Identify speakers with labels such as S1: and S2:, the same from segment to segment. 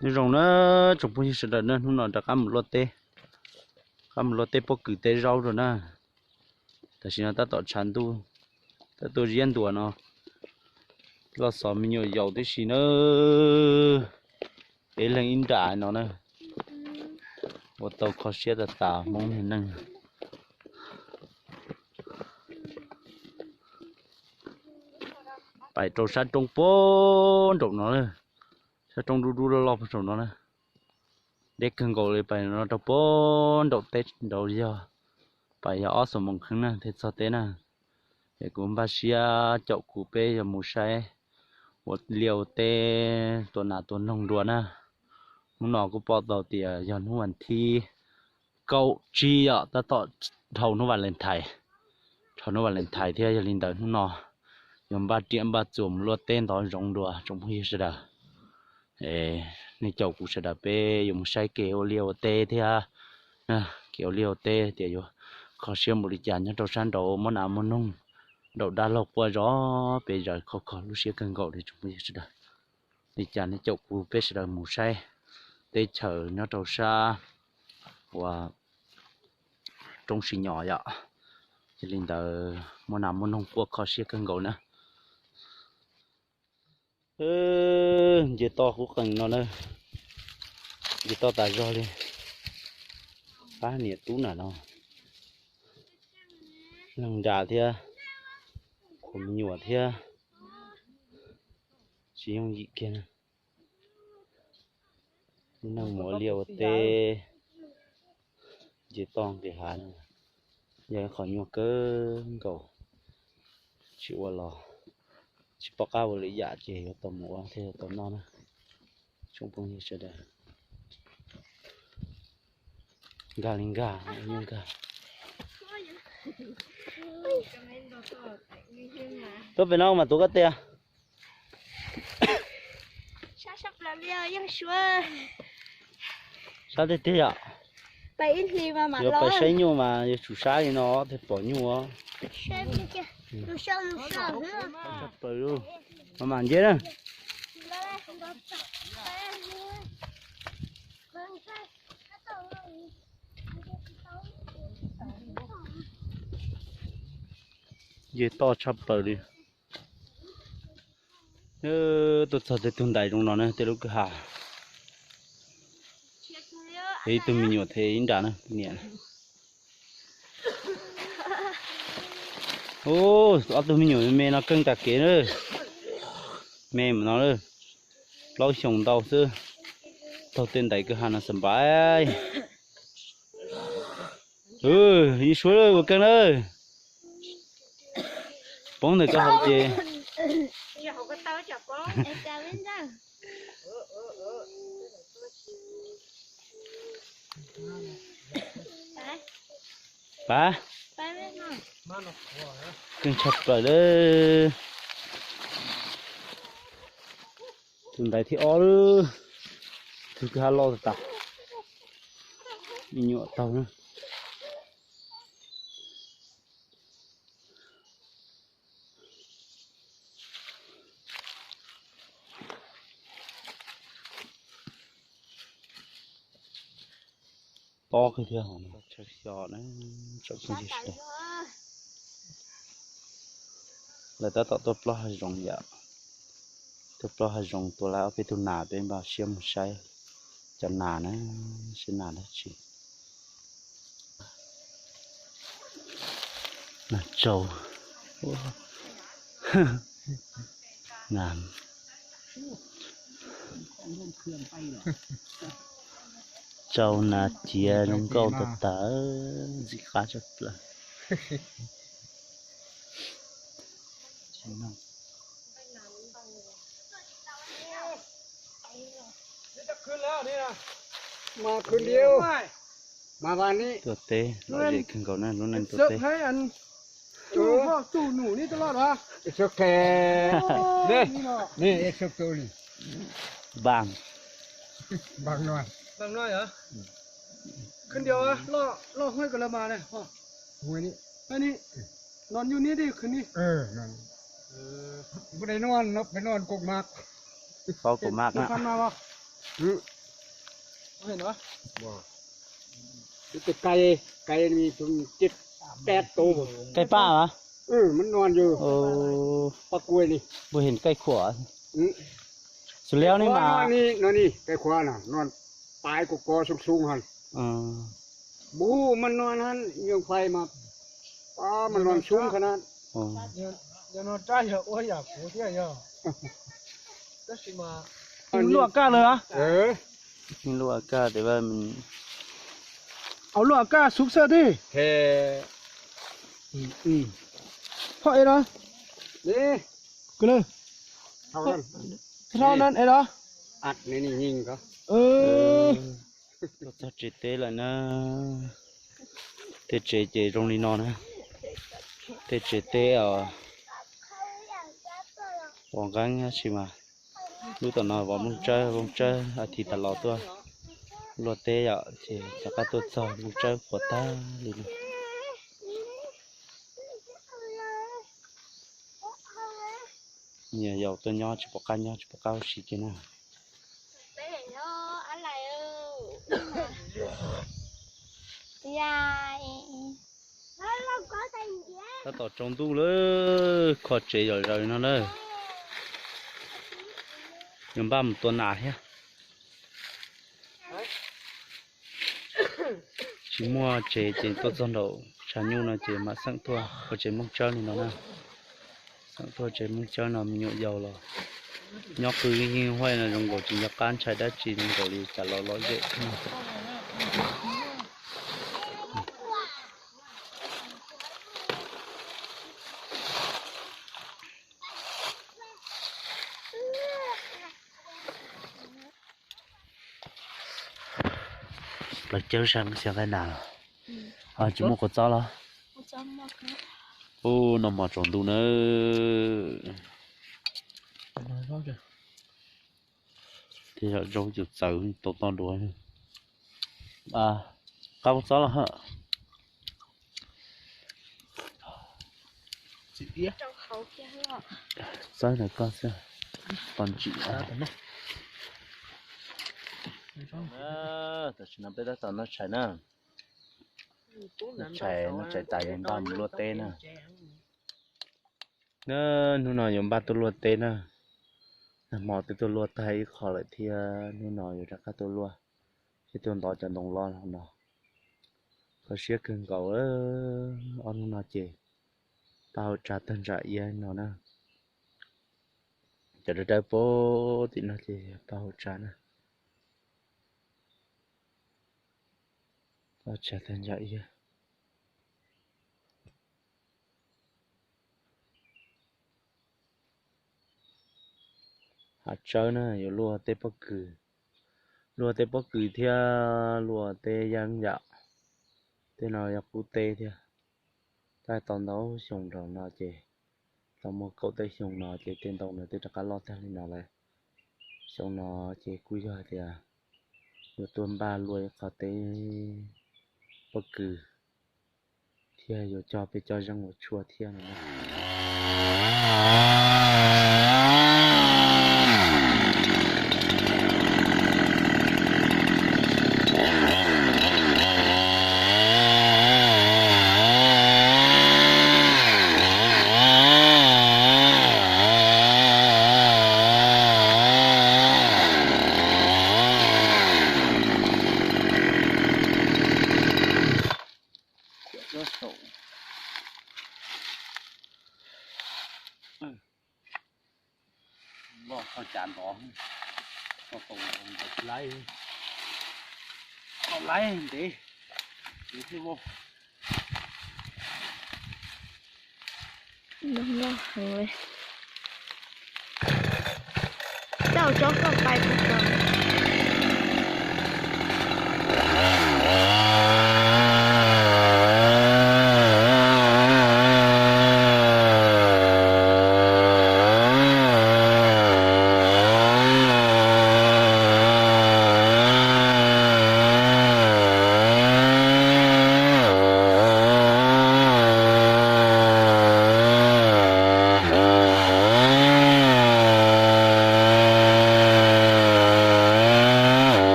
S1: nhưng rồng nó chụp bùi sợi đợt nữa nó đã cắm một lô tê bốc cử tê rau rồi nè tại vì nó ta tọt chán tu ta tu riêng tu nó lo sợ mình nhiều dầu tí xí nữa để lên in trả nó nè một tàu khó xe ta tả mong hình năng phải trâu sát trong bốn trâu nó nè sát trong đu đu lo trâu nó nè để cần gọi lại phải nó trâu bốn trâu tết trâu gì phải ở sổ mông khưng nè thế sao thế nè để cũng ba xia chậu củ pe và mù say một liều tê tuần nào tuần nông đùa nè muốn nó cũng bỏ tàu tỉa giờ nó hoàn thi câu chi ạ ta tọt thầu nó vào lên thải thì giờ linh đời nó dùng ba tiệm ba chùm luôn tên đó rong đùa trong huy sẽ đà nên chậu cũng sẽ đà pe dùng say kéo liều tê thì kéo liều tê thì vô khó xem một lịch nhá đầu san đầu món nào món nông đầu đa lộc qua gió bây giờ khó lúc xưa cần gọi thì chúng mình sẽ đà lịch nhá nên chậu cũng pe sẽ đà mù say tê chờ nó đầu xa và trong xì nhỏ vậy cho nên là món nào món nông qua khó xưa cần gọi nữa giờ to cũng cần nó nữa giờ to tại do đi phá nhiệt tú nào nó nằng già thì cũng nhiều thì chỉ không gì kia nè nằng mỗi liều tê giờ to thì hả giờ khỏi nhiều cơ cầu chịu lò chỉ bỏ cao với lý giả chỉ tầm mùa thì tầm non chung phong như thế này gà linh gà nhưng gà tôi về đâu mà tôi có tiền sao thế thế ạ
S2: bảy thì mà
S1: giờ phải xây nhiều mà giờ chủ xã thì nó thì bỏ nhiều á
S2: lu sao
S1: phải luôn mà màn dễ đó dễ to chắp bờ đi tôi sợ tôi tuần đại trong nó này từ lúc cái hà thì tôi mình nhiều thế in đã nè nè ô tôi mình nhiều mẹ nó cưng cả kế nữa mẹ mà nó nữa lâu sống đau chứ đầu tiên đại cái hà nó sầm bái đi xuống rồi một cưng ơi bóng này có học gì ba cưng chập rồi đấy tuần đại thì ó nữa thứ hai lo tao đi nhựa tàu nữa to cái kia hả nó chơi giò nó chậm không gì hết là ta tạo tốt lo hay rong dạ tốt lo hay rongตัวแล้วไปตัวหนาเป็นบ่าวเชื่อมใช้จะหนานะใช่หนาได้จีน่าโจงามchâu nà chia nông câu tật tớ gì khá chất là
S3: màคืนเดียวมาวันนี้
S1: ตัวเต้เราเด็กขึ้นก่อนนะรุ่นนั้นตัว
S3: เสิร์ฟ
S1: เต้
S3: ให้อันจู่หนูนี่ตลอดวะเอ็กซ์แคร์นี่เอ็กซ์ตัวนี้
S1: บาง
S3: บางหน่อยเหรอคืนเดียวอะล่อห้อยกันละมาเนี่ยพ่อห้อยนี่อันนี้นอนอยู่นี่ดิคืนนี้นอนไม่ได้นอนไปนอนกกมาก
S1: phao của mạc
S3: Nó
S1: nè
S3: phan nào không? ห็นเหรอจะไก่มีถึง7-8 ตัว
S1: cây pa hả
S3: มันนอนอยู่
S1: ồ
S3: ปลากล้วยนี่
S1: vừa hiện cây khỏa
S3: อืม
S1: sủi leo này
S3: นอน
S1: mà
S3: นี่ไก่ขวาน่ะนอนปลายกกอสูงๆหั่น
S1: ừ.
S3: บูมันนอนหั่นยังไฟมามันนอนสูงขนาด
S1: Ừ.
S4: เดี๋ยวนอนใจเหรอโอ้ยอยากหัวเที่ยเหรอก็สิมา
S3: ลวกก้าเลยเหรอ
S1: nhưng lúa cả để mà mình
S3: เอาลวกก้าสุกซะดิแค่พอเอเหรอนี่ก็เลยเท่านั้นเอเหรออัดนี่ยิงก็
S1: nó cho chế tế lại nó tế chế trong đi non á tế chế tế ở hoàng gắng chỉ mà lúc tao nói vào mông chơi thì tao lo tua lo tế ở thì chắc cả tôi cho mông chơi của ta liền nhiều dầu tôi nhỏ chỉ bỏ cao xí kia nào ta tỏ trong tu nữa khó chế rồi nó đây nhưng ba một tuần nào hết chỉ mua chế tốt dân đầu trả nhu là chế mà sang thua có chế mông chơi thì nó nè sang thua chế mông chơi nào mình nhộn dầu rồi nhóc cứ như hoài là trong cổ chỉ nhóc can trái đất chỉ trong cổ đi cả lo dễ là chơi sang xem thế nào chỉ một con chó đó ô nó mà tròn tu nữa thì là rau chụp sầu to đuôi cao chó là hả
S2: trong khẩu kia hả
S1: sai này con xem còn chị thật sự nó bây giờ tao nó chạy nè nó chạy tại những ba mình lúa tê nè nó nói những ba tôi lúa tê nè mò tôi lúa thấy khó lại thì nó nóiอยู่các tôi lúa thì tôi nói cho đồng lo không nào có xíu cưng cậu ông nó chè bao trà tân trà yên nó nè cho được đây bố thì nó chè bao trà nè chả thành vậy à hạt chơi nè nhiều lúa tê bắc cừ thia lúa tê giang dạo tê nào dọc cú tê thia tại toàn đấu dùng rồi nào chị tao một cậu tê dùng nào chị tiền tàu này tê cho cá lót theo nào lại dùng nào chị cúi rồi thì nhiều tuần ba lúa có tê bắc cừ thia rồi choไปcho răng một chua thia này bỏ con chán bỏ con tùng lấy con lấy đi thì vô
S2: đúng rồi đâu cho con bay con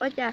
S2: ôi chà.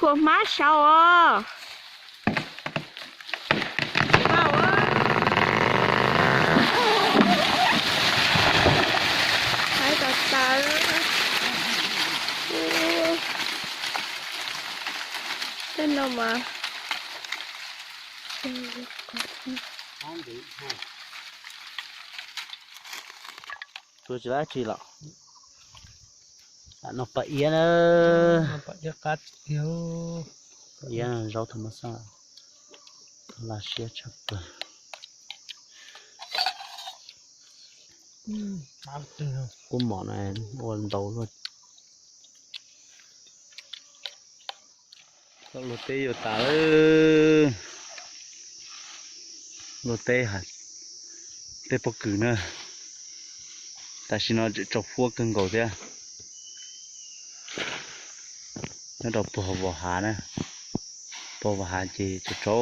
S2: Khô má sao à? Vào á. Hai tờ tên đâu mà.
S1: Tôi chỉ là chỉ lọ. Nó phải yên ơ.
S4: Nó phải cho cắt thiếu.
S1: Yên rau thơm sao? Là xe chắc rồi.
S4: Ăn từ không?
S1: Cuốn mỏ này buồn đầu luôn. Có lô tê vô tả ơ. Lô tê hả? Tê bó cử nữa. Tại vì nó chọc phua cưng cầu thế. Nó đọc bò bò hà nè. Bò bò hà chỉ cho chó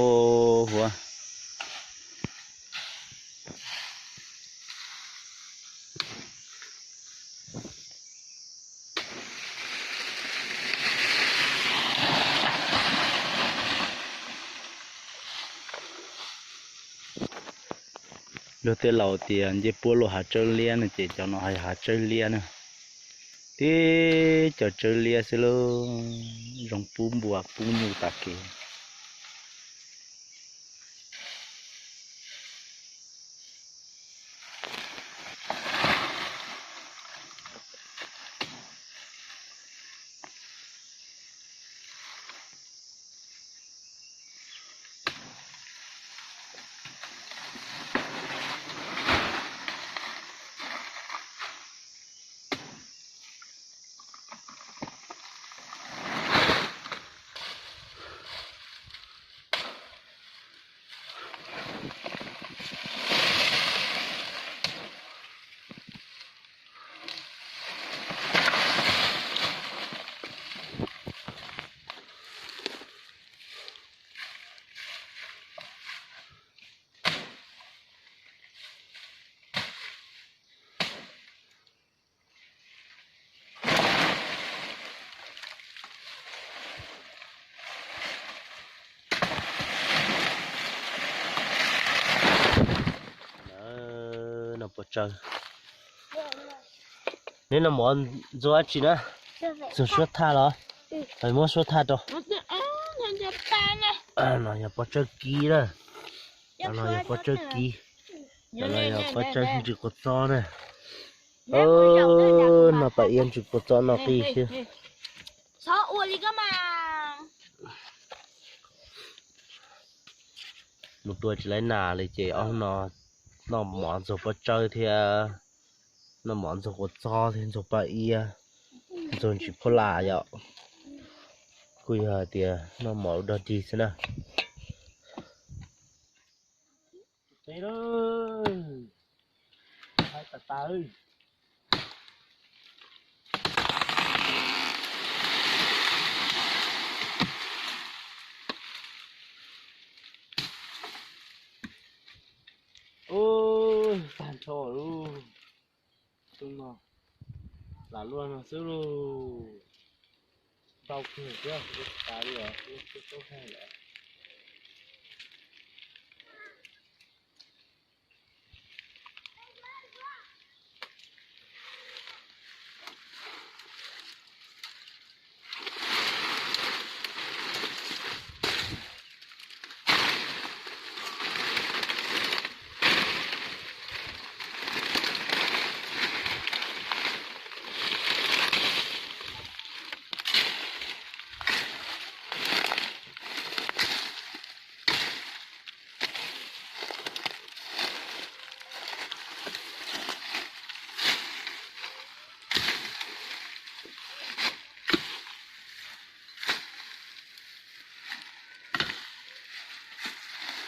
S1: hùa. Lô tê lầu thì anh chỉ bố lô hà chơi lia này chỉ cho nó hà chơi lia nè. Thế cho chơi lia sẽ lô rong bún bùa bún mù tạc kì. Nó bò chơi. Nên là món rồi chị nữa. Rồi suốt tha đó. Phải mua suốt tha đâu. Nó nhà bò chơi kí đó. Nó nhà bò chơi kí. Nó nhà bò chơi chỉ có cho này. Nó phải yên chỉ có cho nó đi chứ.
S2: Sao ủa đi cơ mà.
S1: Một tuổi chỉ lấy nà lấy chị ông nó món rồi bò chơi thì nó món rồi có cho thì rồi bà ia rồi chỉ có là vậy. Cùi hờ thì nó mỏ đợt gì thế nào. Đây đó.
S4: ơi. Ôi, tàn trò luôn. Tung mà. Là luôn mà xíu luôn. Tao không hiểu chưa, cá đi à, cái tốt hay là.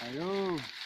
S4: Alo.